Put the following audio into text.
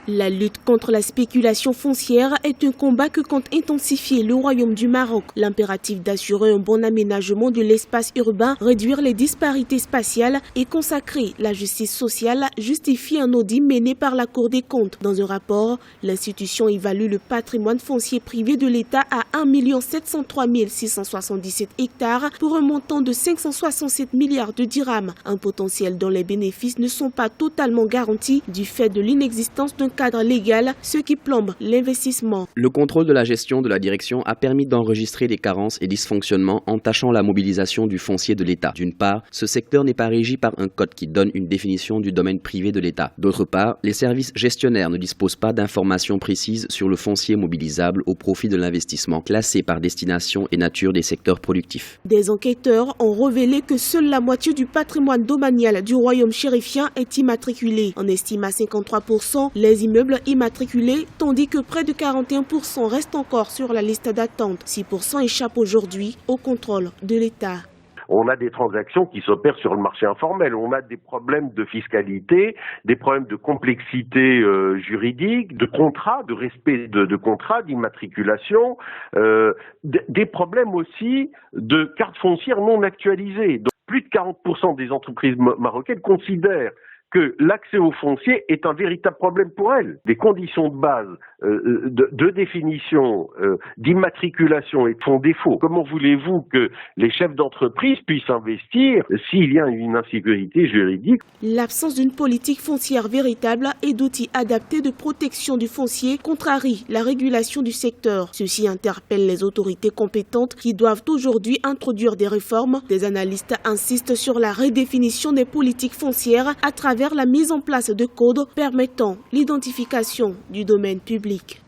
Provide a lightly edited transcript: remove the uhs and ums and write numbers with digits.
La lutte contre la spéculation foncière est un combat que compte intensifier le Royaume du Maroc. L'impératif d'assurer un bon aménagement de l'espace urbain, réduire les disparités spatiales et consacrer la justice sociale justifie un audit mené par la Cour des comptes. Dans un rapport, l'institution évalue le patrimoine foncier privé de l'État à 1 703 677 hectares pour un montant de 567 milliards de dirhams, un potentiel dont les bénéfices ne sont pas totalement garantis du fait de l'inexistence d'un cadre légal, ce qui plombe l'investissement. Le contrôle de la gestion de la direction a permis d'enregistrer les carences et dysfonctionnements entachant la mobilisation du foncier de l'État. D'une part, ce secteur n'est pas régi par un code qui donne une définition du domaine privé de l'État. D'autre part, les services gestionnaires ne disposent pas d'informations précises sur le foncier mobilisable au profit de l'investissement, classé par destination et nature des secteurs productifs. Des enquêteurs ont révélé que seule la moitié du patrimoine domanial du royaume chérifien est immatriculé. On estime à 53% les immeubles immatriculés, tandis que près de 41% restent encore sur la liste d'attente. 6% échappent aujourd'hui au contrôle de l'État. On a des transactions qui s'opèrent sur le marché informel. On a des problèmes de fiscalité, des problèmes de complexité juridique, de contrats, de respect de contrats, d'immatriculation, des problèmes aussi de cartes foncières non actualisées. Donc, plus de 40% des entreprises marocaines considèrent que l'accès au foncier est un véritable problème pour elles. Des conditions de base de définition, d'immatriculation font défaut. Comment voulez-vous que les chefs d'entreprise puissent investir s'il y a une insécurité juridique? L'absence d'une politique foncière véritable et d'outils adaptés de protection du foncier contrarie la régulation du secteur. Ceci interpelle les autorités compétentes qui doivent aujourd'hui introduire des réformes. Des analystes insistent sur la redéfinition des politiques foncières à travers la mise en place de codes permettant l'identification du domaine public.